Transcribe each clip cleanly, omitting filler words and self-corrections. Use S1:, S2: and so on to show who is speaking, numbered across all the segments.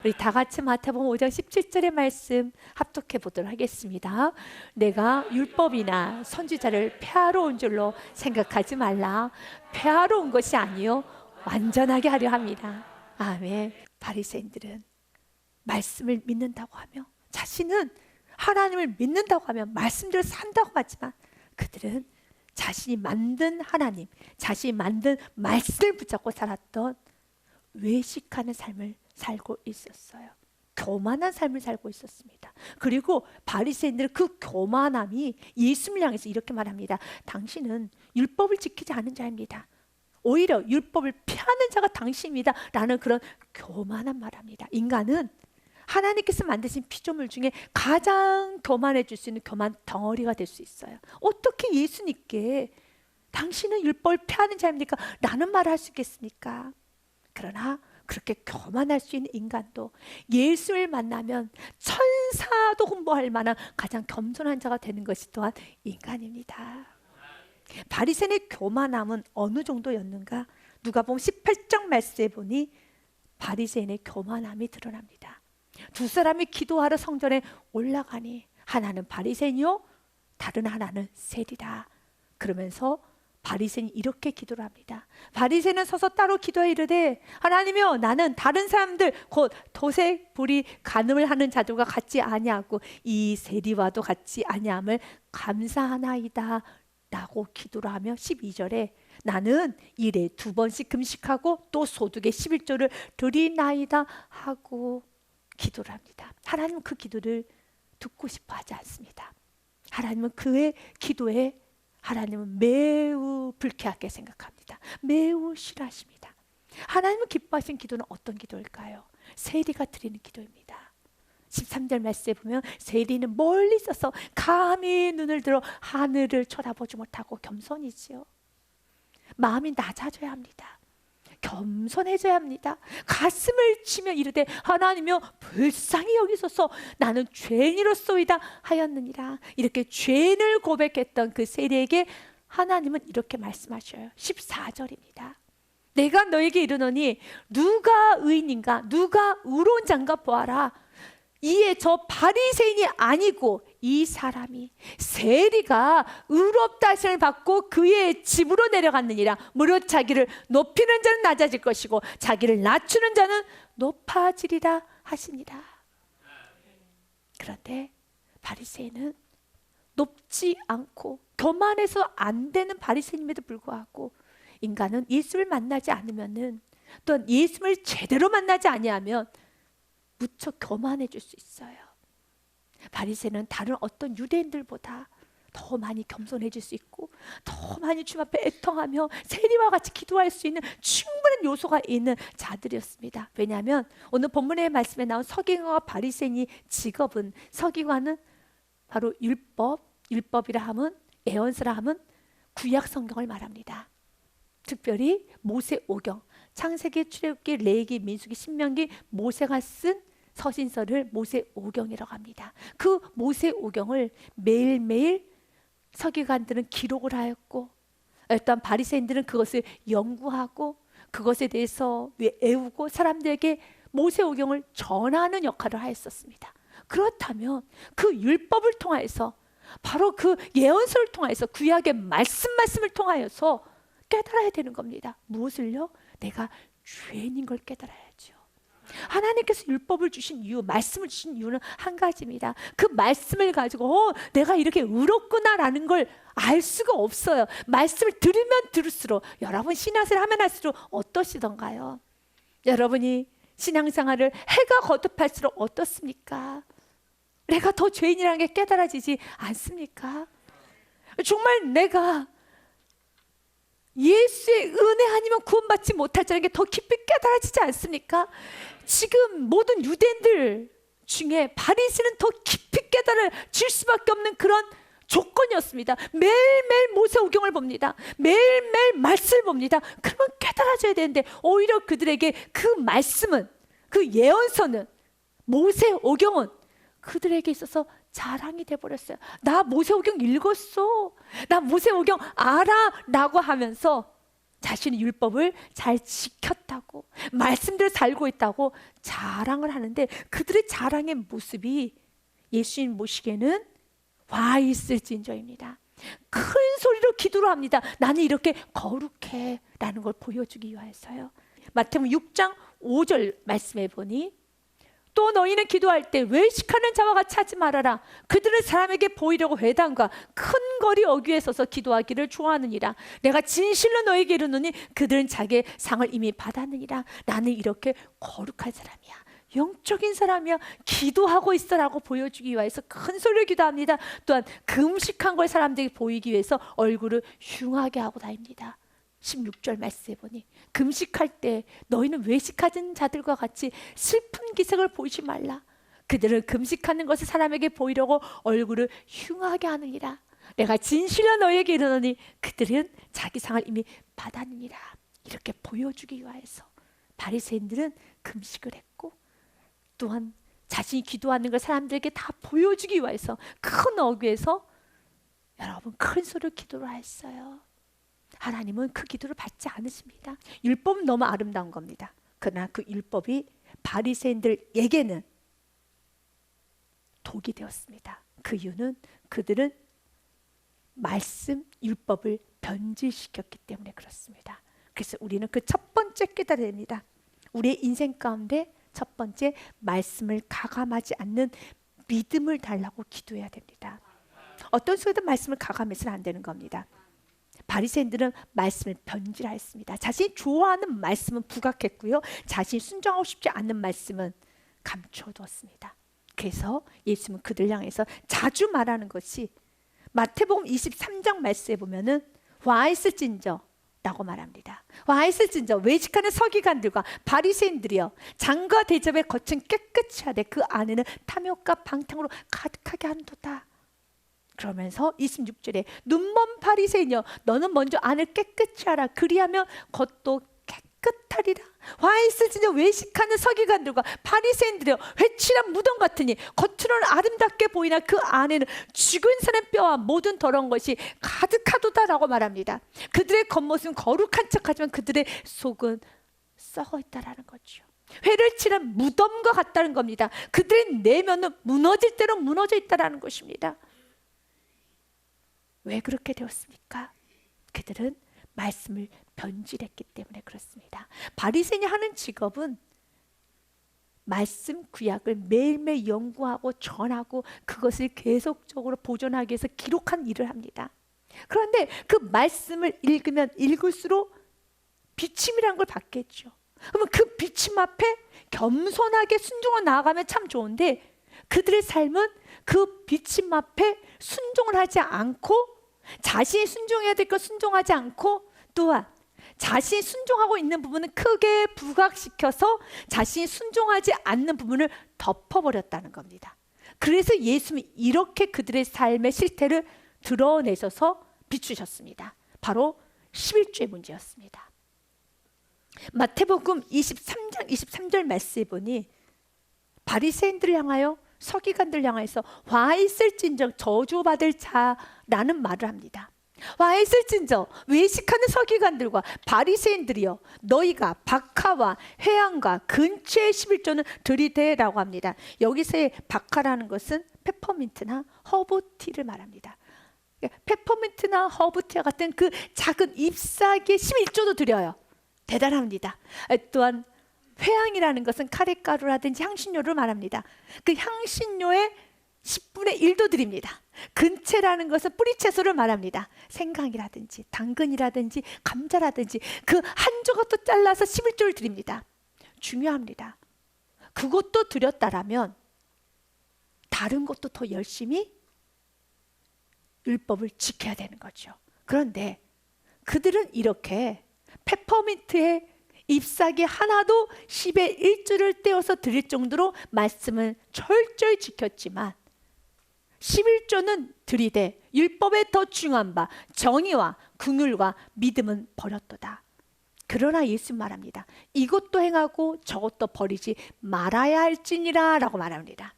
S1: 우리 다 같이 마태복음 5장 17절의 말씀 합독해 보도록 하겠습니다. 내가 율법이나 선지자를 폐하러 온 줄로 생각하지 말라. 폐하러 온 것이 아니요 완전하게 하려 합니다. 아멘. 바리새인들은 말씀을 믿는다고 하며, 자신은 하나님을 믿는다고 하며 말씀대로 산다고 하지만, 그들은 자신이 만든 하나님, 자신이 만든 말씀을 붙잡고 살았던 외식하는 삶을 살고 있었어요. 교만한 삶을 살고 있었습니다. 그리고 바리새인들은 그 교만함이 예수님을 향해서 이렇게 말합니다. 당신은 율법을 지키지 않은 자입니다. 오히려 율법을 피하는 자가 당신입니다 라는 그런 교만한 말합니다. 인간은 하나님께서 만드신 피조물 중에 가장 교만해질 수 있는 교만 덩어리가 될 수 있어요. 어떻게 예수님께 당신은 율법을 피하는 자입니까? 라는 말을 할 수 있겠습니까? 그러나 그렇게 교만할 수 있는 인간도 예수를 만나면 천사도 humble 만한 가장 겸손한 자가 되는 것이 또한 인간입니다. 바리새인의 교만함은 어느 정도였는가? 누가복음 18장 말씀에 보니 바리새인의 교만함이 드러납니다. 두 사람이 기도하러 성전에 올라가니 하나는 바리새인이요 다른 하나는 세리라. 그러면서 바리새인이 이렇게 기도를 합니다. 바리새인은 서서 따로 기도해 이르되, 하나님이여, 나는 다른 사람들 곧 도색, 불의, 간음을 하는 자들과 같지 아니하고 이 세리와도 같지 아니함을 감사하나이다 라고 기도를 하며 12절에 나는 일에 2번씩 금식하고 또 소득의 11조를 드리나이다 하고 기도를 합니다. 하나님은 그 기도를 듣고 싶어 하지 않습니다. 하나님은 그의 기도에 하나님은 매우 불쾌하게 생각합니다. 매우 싫어하십니다. 하나님은 기뻐하신 기도는 어떤 기도일까요? 세리가 드리는 기도입니다. 13절 말씀에 보면 세리는 멀리 있어서 감히 눈을 들어 하늘을 쳐다보지 못하고 겸손이지요. 마음이 낮아져야 합니다. 겸손해져야 합니다. 가슴을 치며 이르되 하나님이여 불쌍히 여기소서 나는 죄인이로소이다 하였느니라. 이렇게 죄인을 고백했던 그 세리에게 하나님은 이렇게 말씀하셔요. 14절입니다. 내가 너에게 이르노니 누가 의인인가 누가 의로운 자인가 보아라. 이에 저 바리새인이 아니고 이 사람이 세리가 의롭다 하심을 받고 그의 집으로 내려갔느니라. 무릇 자기를 높이는 자는 낮아질 것이고 자기를 낮추는 자는 높아지리라 하시니라. 그런데 바리새인은 높지 않고 교만해서 안 되는 바리새인임에도 불구하고, 인간은 예수를 만나지 않으면은, 또 예수를 제대로 만나지 아니하면 무척 교만해질 수 있어요. 바리새인은 다른 어떤 유대인들보다 더 많이 겸손해질 수 있고 더 많이 주님 앞에 애통하며 세리와 같이 기도할 수 있는 충분한 요소가 있는 자들이었습니다. 왜냐하면 오늘 본문의 말씀에 나온 서기관과 바리새인의 직업은, 서기관은 바로 율법이라 함은, 예언서라 함은 구약 성경을 말합니다. 특별히 모세 오경, 창세기, 출애굽기, 레위기, 민수기, 신명기, 모세가 쓴 서신서를 모세 오경이라고 합니다. 그 모세 오경을 매일매일 서기관들은 기록을 하였고, 일단 바리새인들은 그것을 연구하고 그것에 대해서 외우고 사람들에게 모세 오경을 전하는 역할을 하였었습니다. 그렇다면 그 율법을 통하여서, 바로 그 예언서를 통하여서, 구약의 말씀을 통하여서 깨달아야 되는 겁니다. 무엇을요? 내가 죄인인 걸 깨달아야죠. 하나님께서 율법을 주신 이유, 말씀을 주신 이유는 한 가지입니다. 그 말씀을 가지고 내가 이렇게 의롭구나라는 걸 알 수가 없어요. 말씀을 들으면 들을수록, 여러분 신앙생활 하면 할수록 어떠시던가요? 여러분이 신앙생활을 해가 거듭할수록 어떻습니까? 내가 더 죄인이라는 게 깨달아지지 않습니까? 정말 내가 예수의 은혜 아니면 구원받지 못하자는 게 더 깊이 깨달아지지 않습니까? 지금 모든 유대인들 중에 바리새인은 더 깊이 깨달아질 수밖에 없는 그런 조건이었습니다. 매일매일 모세오경을 봅니다. 매일매일 말씀을 봅니다. 그러면 깨달아져야 되는데, 오히려 그들에게 그 말씀은, 그 예언서는, 모세오경은 그들에게 있어서 자랑이 돼버렸어요. 나 모세오경 읽었어, 나 모세오경 알아 라고 하면서 자신이 율법을 잘 지켰다고, 말씀대로 살고 있다고 자랑을 하는데, 그들의 자랑의 모습이 예수님 보시기에는 와 있을진저입니다. 큰 소리로 기도를 합니다. 나는 이렇게 거룩해 라는 걸 보여주기 위해서요. 마태복음 6장 5절 말씀해 보니, 또 너희는 기도할 때 외식하는 자와 같이 하지 말아라. 그들은 사람에게 보이려고 회당과 큰 거리 어귀에 서서 기도하기를 좋아하느니라. 내가 진실로 너에게 이르노니 그들은 자기의 상을 이미 받았느니라. 나는 이렇게 거룩한 사람이야, 영적인 사람이야, 기도하고 있어라고 보여주기 위해서 큰 소리로 기도합니다. 또한 금식한 걸 사람들에게 보이기 위해서 얼굴을 흉하게 하고 다닙니다. 16절 말씀해 보니, 금식할 때 너희는 외식하는 자들과 같이 슬픈 기색을 보이지 말라. 그들은 금식하는 것을 사람에게 보이려고 얼굴을 흉하게 하느니라. 내가 진실로 너희에게 이르노니 그들은 자기 상을 이미 받았느니라. 이렇게 보여주기 위해서 바리새인들은 금식을 했고, 또한 자신이 기도하는 걸 사람들에게 다 보여주기 위해서 큰 어귀에서 여러분 큰 소리로 기도를 했어요. 하나님은 그 기도를 받지 않으십니다. 율법은 너무 아름다운 겁니다. 그러나 그 율법이 바리새인들에게는 독이 되었습니다. 그 이유는 그들은 말씀, 율법을 변질시켰기 때문에 그렇습니다. 그래서 우리는 그 첫 번째 깨달아야 됩니다. 우리의 인생 가운데 첫 번째, 말씀을 가감하지 않는 믿음을 달라고 기도해야 됩니다. 어떤 속에도 말씀을 가감해서는 안 되는 겁니다. 바리새인들은 말씀을 변질하였습니다. 자신이 좋아하는 말씀은 부각했고요, 자신이 순종하고 싶지 않는 말씀은 감춰두었습니다. 그래서 예수님은 그들 향해서 자주 말하는 것이 마태복음 23장 말씀에 보면은 와 있을진저 라고 말합니다. 와 있을진저, 외식하는 서기관들과 바리새인들이여, 장과 대접의 겉은 깨끗이 하되 그 안에는 탐욕과 방탕으로 가득하게 한도다. 그러면서 26절에 눈먼 바리새인여, 너는 먼저 안을 깨끗이 하라. 그리하면 겉도 깨끗하리라. 와 있을진저, 외식하는 서기관들과 바리새인들이여, 회칠한 무덤 같으니 겉으로는 아름답게 보이나 그 안에는 죽은 사람의 뼈와 모든 더러운 것이 가득하도다라고 말합니다. 그들의 겉모습은 거룩한 척하지만 그들의 속은 썩어 있다라는 거죠. 회를 칠한 무덤과 같다는 겁니다. 그들의 내면은 무너질 대로 무너져 있다라는 것입니다. 왜 그렇게 되었습니까? 그들은 말씀을 변질했기 때문에 그렇습니다. 바리새인이 하는 직업은 말씀 구약을 매일매일 연구하고 전하고 그것을 계속적으로 보존하기 위해서 기록한 일을 합니다. 그런데 그 말씀을 읽으면 읽을수록 비침이라는 걸 받겠죠. 그러면 그 비침 앞에 겸손하게 순종을 나아가면 참 좋은데, 그들의 삶은 그 비침 앞에 순종을 하지 않고, 자신이 순종해야 될 것 순종하지 않고, 또한 자신이 순종하고 있는 부분은 크게 부각시켜서 자신이 순종하지 않는 부분을 덮어버렸다는 겁니다. 그래서 예수님이 이렇게 그들의 삶의 실태를 드러내셔서 비추셨습니다. 바로 11조의 문제였습니다. 마태복음 23장 23절 말씀에 보니, 바리새인들을 향하여, 서기관들 향해서 와 있을진저 저주받을 자라는 말을 합니다. 와 있을진저, 외식하는 서기관들과 바리새인들이여, 너희가 박하와 회향과 근처의 11조는 들이대라고 합니다. 여기서의 박하라는 것은 페퍼민트나 허브티를 말합니다. 페퍼민트나 허브티와 같은 그 작은 잎사귀의 11조도 드려요. 대단합니다. 또한 회향이라는 것은 카레가루라든지 향신료를 말합니다. 그 향신료의 10분의 1도 드립니다. 근채라는 것은 뿌리채소를 말합니다. 생강이라든지 당근이라든지 감자라든지 그 한 조각도 잘라서 11조를 드립니다. 중요합니다. 그것도 드렸다라면 다른 것도 더 열심히 율법을 지켜야 되는 거죠. 그런데 그들은 이렇게 페퍼민트의 잎사귀 하나도 10의 1조를 떼어서 드릴 정도로 말씀을 철저히 지켰지만 11조는 들이되 율법에 더 중요한 바 정의와 긍휼과 믿음은 버렸도다. 그러나 예수 말합니다. 이것도 행하고 저것도 버리지 말아야 할지니라 라고 말합니다.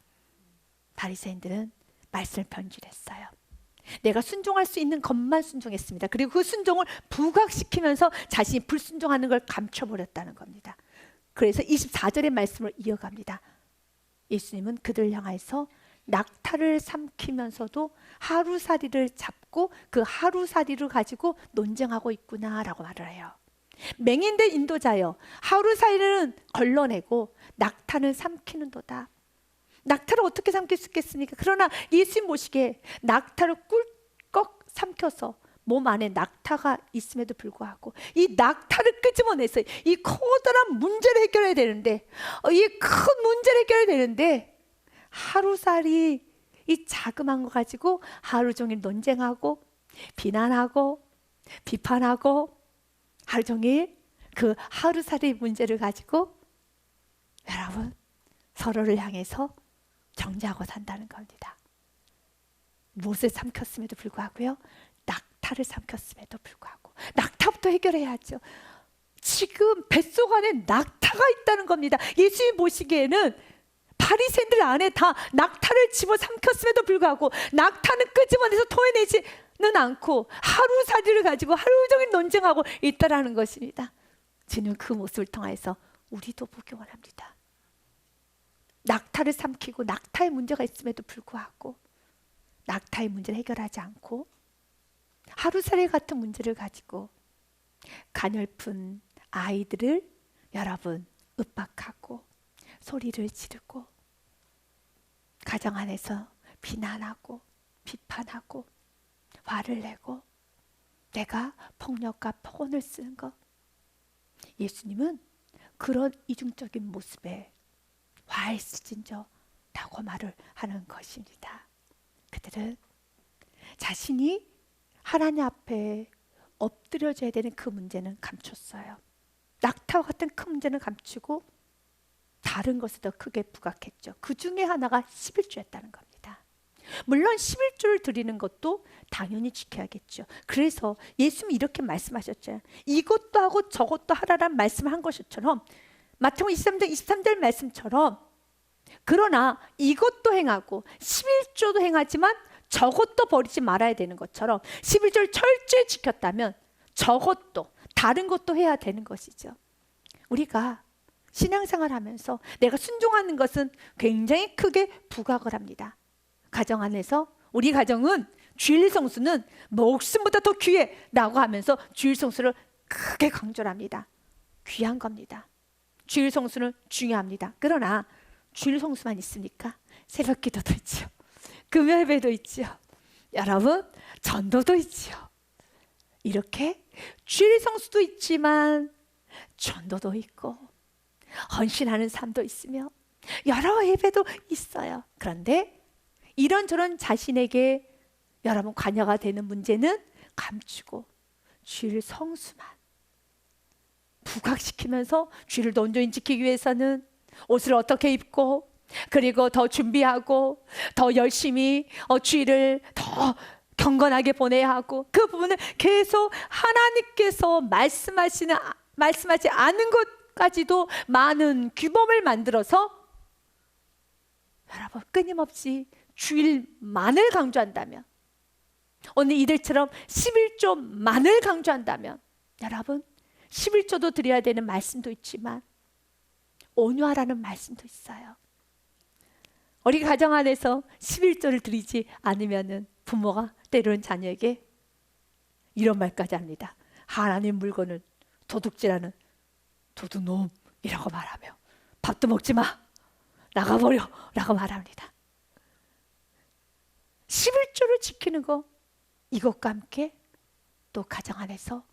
S1: 바리새인들은 말씀을 변질했어요. 내가 순종할 수 있는 것만 순종했습니다. 그리고 그 순종을 부각시키면서 자신이 불순종하는 걸 감춰버렸다는 겁니다. 그래서 24절의 말씀을 이어갑니다. 예수님은 그들을 향해서 낙타를 삼키면서도 하루살이를 잡고 그 하루살이를 가지고 논쟁하고 있구나라고 말을 해요. 맹인된 인도자여, 하루살이는 걸러내고 낙타는 삼키는도다. 낙타를 어떻게 삼킬 수 있겠습니까? 그러나 예수님 보시기에 낙타를 꿀꺽 삼켜서 몸 안에 낙타가 있음에도 불구하고 이 낙타를 끄집어내서 이 커다란 문제를 해결해야 되는데, 이 큰 문제를 해결해야 되는데 하루살이 이 자그마한 거 가지고 하루 종일 논쟁하고 비난하고 비판하고 하루 종일 그 하루살이 문제를 가지고 여러분 서로를 향해서 정죄하고 산다는 겁니다. 무엇을 삼켰음에도 불구하고요, 낙타를 삼켰음에도 불구하고 낙타부터 해결해야죠. 지금 뱃속 안에 낙타가 있다는 겁니다. 예수님 보시기에는 바리새인들 안에 다 낙타를 집어 삼켰음에도 불구하고 낙타는 끄집어내서 토해내지는 않고 하루살이를 가지고 하루 종일 논쟁하고 있다라는 것입니다. 주님 그 모습을 통해서 우리도 보기 원합니다. 낙타를 삼키고 낙타의 문제가 있음에도 불구하고 낙타의 문제를 해결하지 않고 하루살이 같은 문제를 가지고 가냘픈 아이들을 여러분 윽박하고 소리를 지르고 가정 안에서 비난하고 비판하고 화를 내고 내가 폭력과 폭언을 쓰는 것, 예수님은 그런 이중적인 모습에 화해스진저라고 말을 하는 것입니다. 그들은 자신이 하나님 앞에 엎드려져야 되는 그 문제는 감췄어요. 낙타와 같은 큰 문제는 감추고 다른 것을 더 크게 부각했죠. 그 중에 하나가 11조였다는 겁니다. 물론 11조를 드리는 것도 당연히 지켜야겠죠. 그래서 예수님이 이렇게 말씀하셨죠. 이것도 하고 저것도 하라란 말씀을 한 것처럼 마태복음 23장 23절 말씀처럼, 그러나 이것도 행하고 11조도 행하지만 저것도 버리지 말아야 되는 것처럼 11조를 철저히 지켰다면 저것도 다른 것도 해야 되는 것이죠. 우리가 신앙생활 하면서 내가 순종하는 것은 굉장히 크게 부각을 합니다. 가정 안에서 우리 가정은 주일 성수는 목숨보다 더 귀해 라고 하면서 주일 성수를 크게 강조를 합니다. 귀한 겁니다. 주일 성수는 중요합니다. 그러나 주일 성수만 있습니까? 새벽 기도도 있죠. 금요 예배도 있죠. 여러분 전도도 있죠. 이렇게 주일 성수도 있지만 전도도 있고 헌신하는 삶도 있으며 여러 예배도 있어요. 그런데 이런저런 자신에게 여러분 관여가 되는 문제는 감추고 주일 성수만 부각시키면서 주일을 더 온전히 지키기 위해서는 옷을 어떻게 입고 그리고 더 준비하고 더 열심히 주일을 더 경건하게 보내야 하고, 그 부분을 계속 하나님께서 말씀하지 않은 것까지도 많은 규범을 만들어서 여러분 끊임없이 주일만을 강조한다면, 오늘 이들처럼 11조만을 강조한다면 여러분 11조도 드려야 되는 말씀도 있지만 온유하라는 말씀도 있어요. 우리 가정 안에서 11조를 드리지 않으면 부모가 때로는 자녀에게 이런 말까지 합니다. 하나님 물건을 도둑질하는 도둑놈이라고 말하며 밥도 먹지 마, 나가버려 라고 말합니다. 11조를 지키는 거, 이것과 함께 또 가정 안에서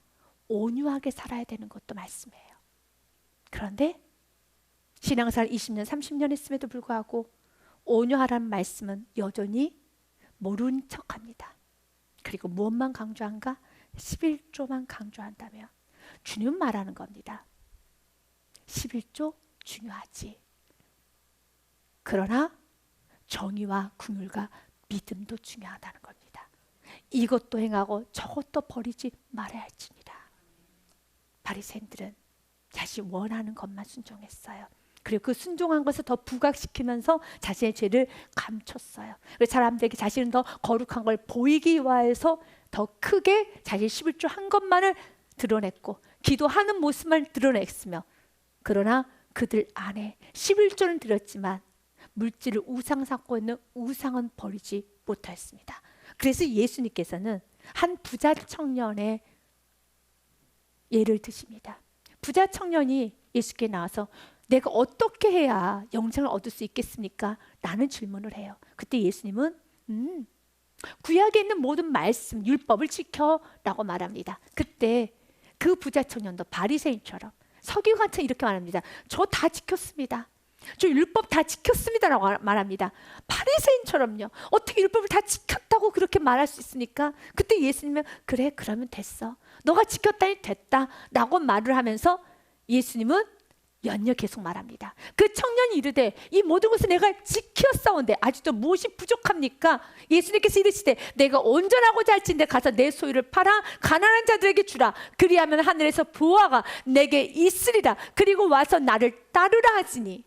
S1: 온유하게 살아야 되는 것도 말씀이에요. 그런데 신앙생활 20년 30년 했음에도 불구하고 온유하라는 말씀은 여전히 모른 척합니다. 그리고 무엇만 강조한가? 11조만 강조한다면 주님 말하는 겁니다. 11조 중요하지. 그러나 정의와 긍휼과 믿음도 중요하다는 겁니다. 이것도 행하고 저것도 버리지 말아야 할지니라. 바리새인들은 자신 원하는 것만 순종했어요. 그리고 그 순종한 것을 더 부각시키면서 자신의 죄를 감췄어요. 그래서 사람들에게 자신은 더 거룩한 걸 보이기 위해서 더 크게 자신 11조 한 것만을 드러냈고 기도하는 모습만 드러냈으며, 그러나 그들 안에 11조는 드렸지만 물질을 우상 삼고 있는 우상은 버리지 못하였습니다. 그래서 예수님께서는 한 부자 청년의 예를 드십니다. 부자 청년이 예수께 나와서 내가 어떻게 해야 영생을 얻을 수 있겠습니까? 라는 질문을 해요. 그때 예수님은 구약에 있는 모든 말씀, 율법을 지켜 라고 말합니다. 그때 그 부자 청년도 바리새인처럼 서기관처럼 이렇게 말합니다. 저 다 지켰습니다. 저 율법 다 지켰습니다 라고 말합니다. 바리새인처럼요. 어떻게 율법을 다 지켰다고 그렇게 말할 수 있습니까? 그때 예수님은 그래, 그러면 됐어, 너가 지켰다니 됐다 라고 말을 하면서 예수님은 연이어 계속 말합니다. 그 청년이 이르되 이 모든 것을 내가 지켰사온데 아직도 무엇이 부족합니까? 예수님께서 이르시되 내가 온전하고자 할진대 가서 내 소유를 팔아 가난한 자들에게 주라. 그리하면 하늘에서 보화가 내게 있으리라. 그리고 와서 나를 따르라 하지니.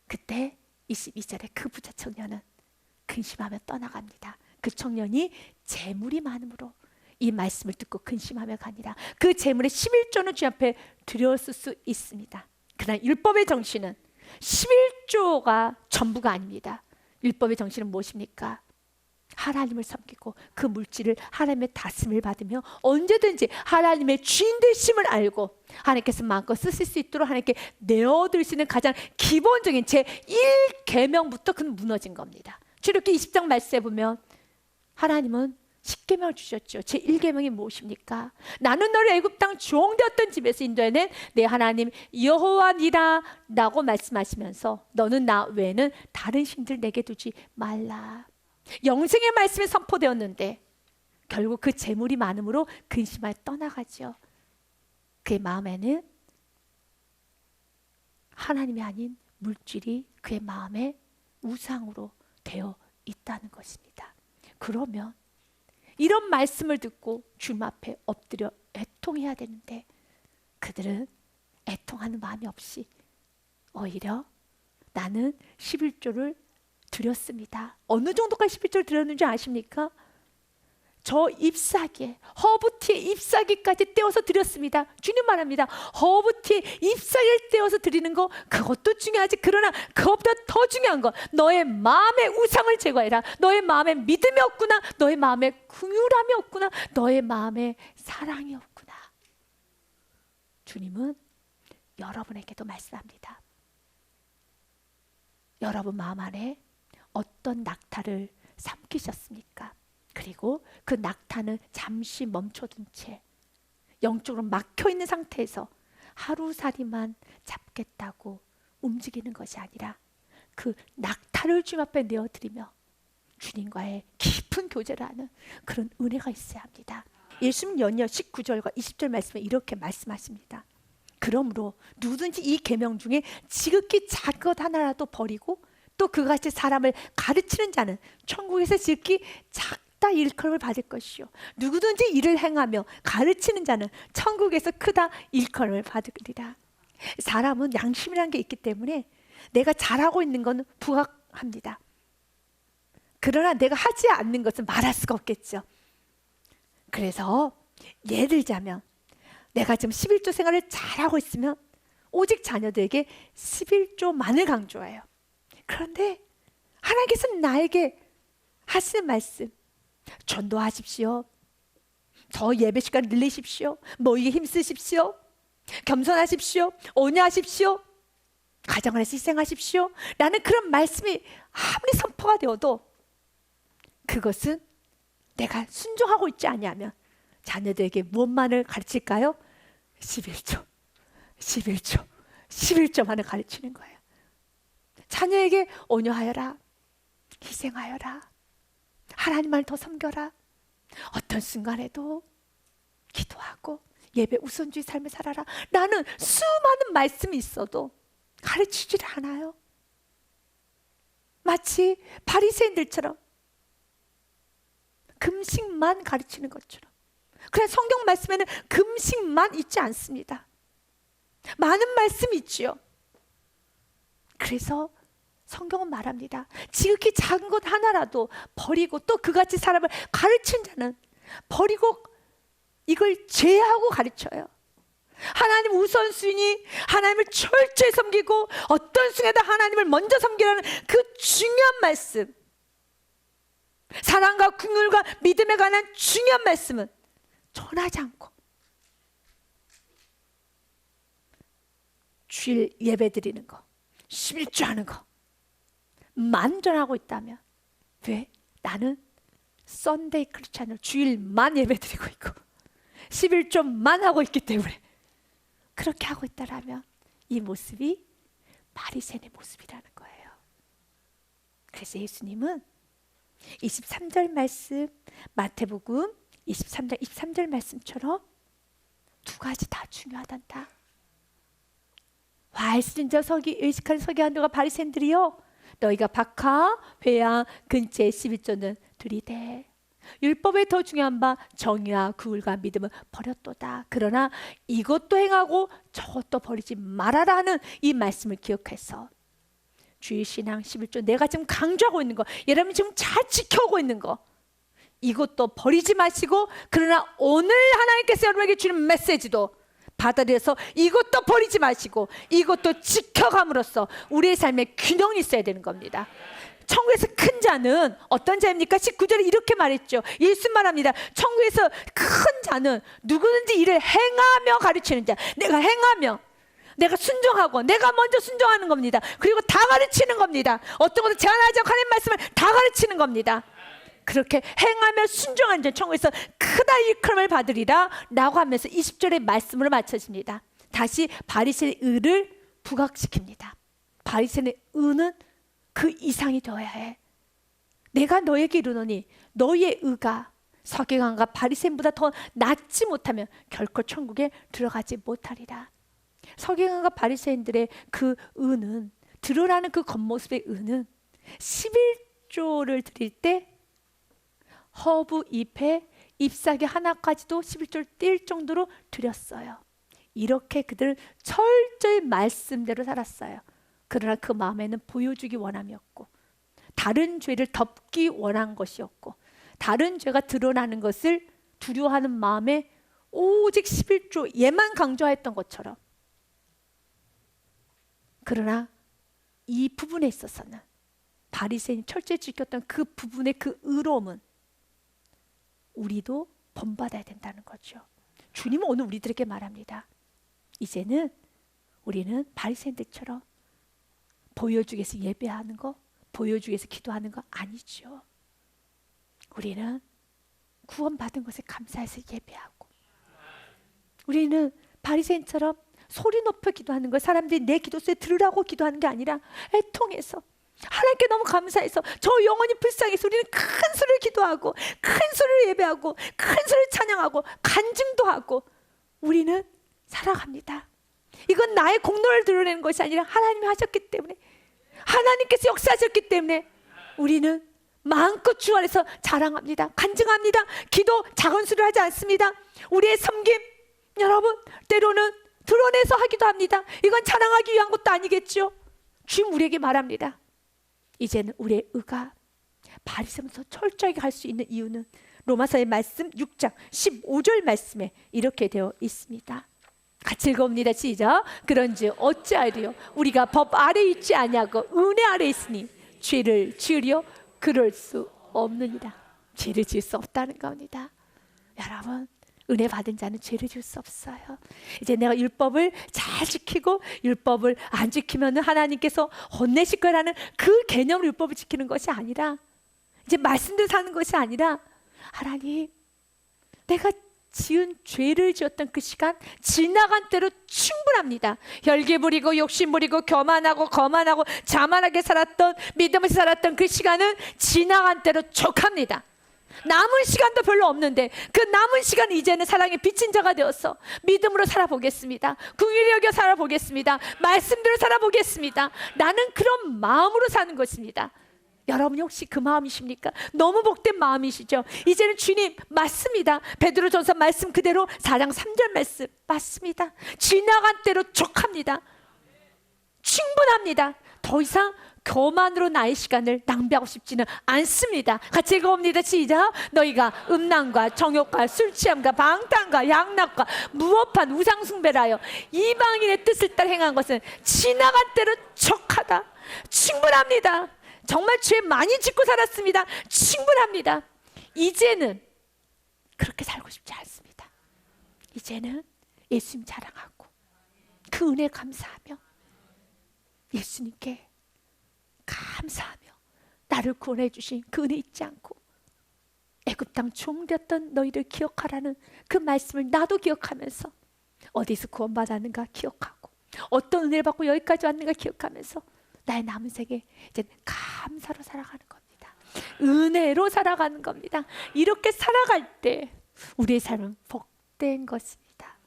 S1: 그때 22절에 그 부자 청년은 근심하며 떠나갑니다. 그 청년이 재물이 많음으로 이 말씀을 듣고 근심하며 가니라. 그 재물의 11조는 주 앞에 드렸을 수 있습니다. 그러나 율법의 정신은 11조가 전부가 아닙니다. 율법의 정신은 무엇입니까? 하나님을 섬기고 그 물질을 하나님의 다스림을 받으며 언제든지 하나님의 주인 되심을 알고 하나님께서 마음껏 쓰실 수 있도록 하나님께 내어드릴 수 있는 가장 기본적인 제1계명부터 그는 무너진 겁니다. 출애굽기 20장 말씀에 보면 하나님은 10계명을 주셨죠. 제1계명이 무엇입니까? 나는 너를 애굽 땅 종되었던 집에서 인도해낸 내 하나님 여호와니라 라고 말씀하시면서 너는 나 외에는 다른 신들 내게 두지 말라. 영생의 말씀이 선포되었는데 결국 그 재물이 많음으로 근심하여 떠나가죠. 그의 마음에는 하나님이 아닌 물질이 그의 마음에 우상으로 되어 있다는 것입니다. 그러면 이런 말씀을 듣고 주님 앞에 엎드려 애통해야 되는데 그들은 애통하는 마음이 없이 오히려 나는 11조를 드렸습니다. 어느 정도까지 11조를 드렸는지 아십니까? 저 잎사귀에 허브티에 잎사귀까지 떼어서 드렸습니다. 주님 말합니다. 허브티에 잎사귀를 떼어서 드리는 거 그것도 중요하지. 그러나 그것보다 더 중요한 건 너의 마음의 우상을 제거해라. 너의 마음에 믿음이 없구나. 너의 마음에 긍휼함이 없구나. 너의 마음에 사랑이 없구나. 주님은 여러분에게도 말씀합니다. 여러분 마음 안에 어떤 낙타를 삼키셨습니까? 그리고 그 낙타는 잠시 멈춰둔 채 영적으로 막혀있는 상태에서 하루살이만 잡겠다고 움직이는 것이 아니라 그 낙타를 주님 앞에 내어드리며 주님과의 깊은 교제를 하는 그런 은혜가 있어야 합니다. 예수님 연이어 19절과 20절 말씀에 이렇게 말씀하십니다. 그러므로 누구든지 이 계명 중에 지극히 작은 것 하나라도 버리고 또 그같이 사람을 가르치는 자는 천국에서 지극히 작다 일컬음을 받을 것이요 누구든지 이를 행하며 가르치는 자는 천국에서 크다 일컬음을 받으리라. 사람은 양심이라는 게 있기 때문에 내가 잘하고 있는 건 부합합니다. 그러나 내가 하지 않는 것은 말할 수가 없겠죠. 그래서 예를 들자면 내가 지금 11조 생활을 잘하고 있으면 오직 자녀들에게 11조만을 강조해요. 그런데 하나님께서는 나에게 하시는 말씀, 전도하십시오, 저 예배 시간 늘리십시오, 모이게 힘쓰십시오, 겸손하십시오, 온유하십시오, 가정을 위해서 희생하십시오 라는 그런 말씀이 아무리 선포가 되어도 그것은 내가 순종하고 있지 아니하면 자녀들에게 무엇만을 가르칠까요? 11조, 11조, 11조만을 가르치는 거예요. 자녀에게 온유하여라, 희생하여라, 하나님을 더 섬겨라, 어떤 순간에도 기도하고 예배 우선주의 삶을 살아라 라는 수많은 말씀이 있어도 가르치질 않아요. 마치 바리새인들처럼 금식만 가르치는 것처럼. 그래 성경 말씀에는 금식만 있지 않습니다. 많은 말씀이 있지요. 그래서 성경은 말합니다. 지극히 작은 것 하나라도 버리고 또 그같이 사람을 가르친 자는 버리고 이걸 제하고 가르쳐요. 하나님 우선순위, 하나님을 철저히 섬기고 어떤 순간에도 하나님을 먼저 섬기라는 그 중요한 말씀, 사랑과 긍휼과 믿음에 관한 중요한 말씀은 전하지 않고 주일 예배 드리는 거, 11조 하는 거 만전하고 있다면, 왜? 나는 썬데이 크리스찬을 주일만 예배 드리고 있고 11조만 하고 있기 때문에 그렇게 하고 있다라면 이 모습이 바리새인의 모습이라는 거예요. 그래서 예수님은 23절 말씀, 마태복음 23장 23절 말씀처럼 두 가지 다 중요하단다. 화이스는 자 서기 의식한 서기관들과 바리새인들이여, 너희가 박하, 회양, 근처에 11조는 들이대. 율법에 더 중요한 바 정의와 긍휼과 믿음을 버렸도다. 그러나 이것도 행하고 저것도 버리지 말아라 하는 이 말씀을 기억해서 주일신앙 11조, 내가 지금 강조하고 있는 거, 여러분 지금 잘 지켜오고 있는 거, 이것도 버리지 마시고, 그러나 오늘 하나님께서 여러분에게 주는 메시지도 받아들여서 이것도 버리지 마시고 이것도 지켜감으로써 우리의 삶에 균형이 있어야 되는 겁니다. 천국에서 큰 자는 어떤 자입니까? 19절에 이렇게 말했죠. 예수 말합니다. 천국에서 큰 자는 누구든지 이를 행하며 가르치는 자. 내가 행하며, 내가 순종하고, 내가 먼저 순종하는 겁니다. 그리고 다 가르치는 겁니다. 어떤 것도 제한하지 않고 하나님 말씀을 다 가르치는 겁니다. 그렇게 행하며 순종하는 자 천국에서 크다 일컬음을 받으리라 라고 하면서 20절의 말씀으로 맞춰집니다. 다시 바리새인의 의를 부각시킵니다. 바리새인의 의는 그 이상이 되어야 해. 내가 너에게 이르노니 너희의 의가 서기관과 바리새인보다 더 낫지 못하면 결코 천국에 들어가지 못하리라. 서기관과 바리새인들의 그 의는, 드러나는 그 겉모습의 의는 11조를 드릴 때 허브 잎에 잎사귀 하나까지도 11조를 뗄 정도로 드렸어요. 이렇게 그들은 철저히 말씀대로 살았어요. 그러나 그 마음에는 보여주기 원함이었고, 다른 죄를 덮기 원한 것이었고, 다른 죄가 드러나는 것을 두려워하는 마음에 오직 11조 얘만 강조했던 것처럼, 그러나 이 부분에 있어서는 바리새인이 철저히 지켰던 그 부분의 그 의로움은 우리도 본받아야 된다는 거죠. 주님은 오늘 우리들에게 말합니다. 이제는 우리는 바리새인들처럼 보여주기 위해서 예배하는 거, 보여주기 위해서 기도하는 거 아니죠. 우리는 구원받은 것에 감사해서 예배하고, 우리는 바리새인처럼 소리 높여 기도하는 거, 사람들이 내 기도 소리 들으라고 기도하는 게 아니라 애통해서, 하나님께 너무 감사해서, 저 영혼이 불쌍해서 우리는 큰 소리를 기도하고, 큰 소리를 예배하고, 큰 소리를 찬양하고, 간증도 하고 우리는 살아갑니다. 이건 나의 공로를 드러내는 것이 아니라 하나님이 하셨기 때문에, 하나님께서 역사하셨기 때문에 우리는 마음껏 주 안에서 자랑합니다. 간증합니다. 기도 작은 소리를 하지 않습니다. 우리의 섬김, 여러분 때로는 드러내서 하기도 합니다. 이건 자랑하기 위한 것도 아니겠죠. 주님 우리에게 말합니다. 이제는 우리의 의가 바리새인보다 철저하게 할 수 있는 이유는 로마서의 말씀 6장 15절 말씀에 이렇게 되어 있습니다. 같이 읽어봅니다. 시작. 그런즉 어찌하리요? 우리가 법 아래 있지 아니하고 은혜 아래 있으니 죄를 지으려 그럴 수 없느니라. 죄를 지을 수 없다는 겁니다. 여러분, 은혜 받은 자는 죄를 지을 수 없어요. 이제 내가 율법을 잘 지키고 율법을 안 지키면 하나님께서 혼내실 거라는 그 개념으로 율법을 지키는 것이 아니라, 이제 말씀대로 사는 것이 아니라, 하나님, 내가 지은 죄를 지었던 그 시간 지나간 때로 충분합니다. 혈기 부리고 욕심 부리고 교만하고 거만하고 자만하게 살았던, 믿음 없이 살았던 그 시간은 지나간 때로 족합니다. 남은 시간도 별로 없는데 그 남은 시간 이제는 사랑의 빚진 자가 되어서 믿음으로 살아보겠습니다. 긍휼히 여겨 살아보겠습니다. 말씀대로 살아보겠습니다. 나는 그런 마음으로 사는 것입니다. 여러분이 혹시 그 마음이십니까? 너무 복된 마음이시죠? 이제는 주님 맞습니다. 베드로전서 말씀 그대로 4장 3절 말씀 맞습니다. 지나간 대로 족합니다. 충분합니다. 더 이상 교만으로 나의 시간을 낭비하고 싶지는 않습니다. 같이 읽어봅니다. 시작. 너희가 음란과 정욕과 술취함과 방탕과 양락과 무법한 우상숭배라여 이방인의 뜻을 따라 행한 것은 지나간 대로 족하다. 충분합니다. 정말 죄 많이 짓고 살았습니다. 충분합니다. 이제는 그렇게 살고 싶지 않습니다. 이제는 예수님 자랑하고 그 은혜 감사하며 예수님께 감사하며 나를 구원해 주신 그 은혜 잊지 않고 애굽 땅 종되었던 너희를 기억하라는 그 말씀을 나도 기억하면서 어디서 구원받았는가 기억하고 어떤 은혜를 받고 여기까지 왔는가 기억하면서 나의 남은 생에 이제 감사로 살아가는 겁니다. 은혜로 살아가는 겁니다. 이렇게 살아갈 때 우리의 삶은 복된 것입니다.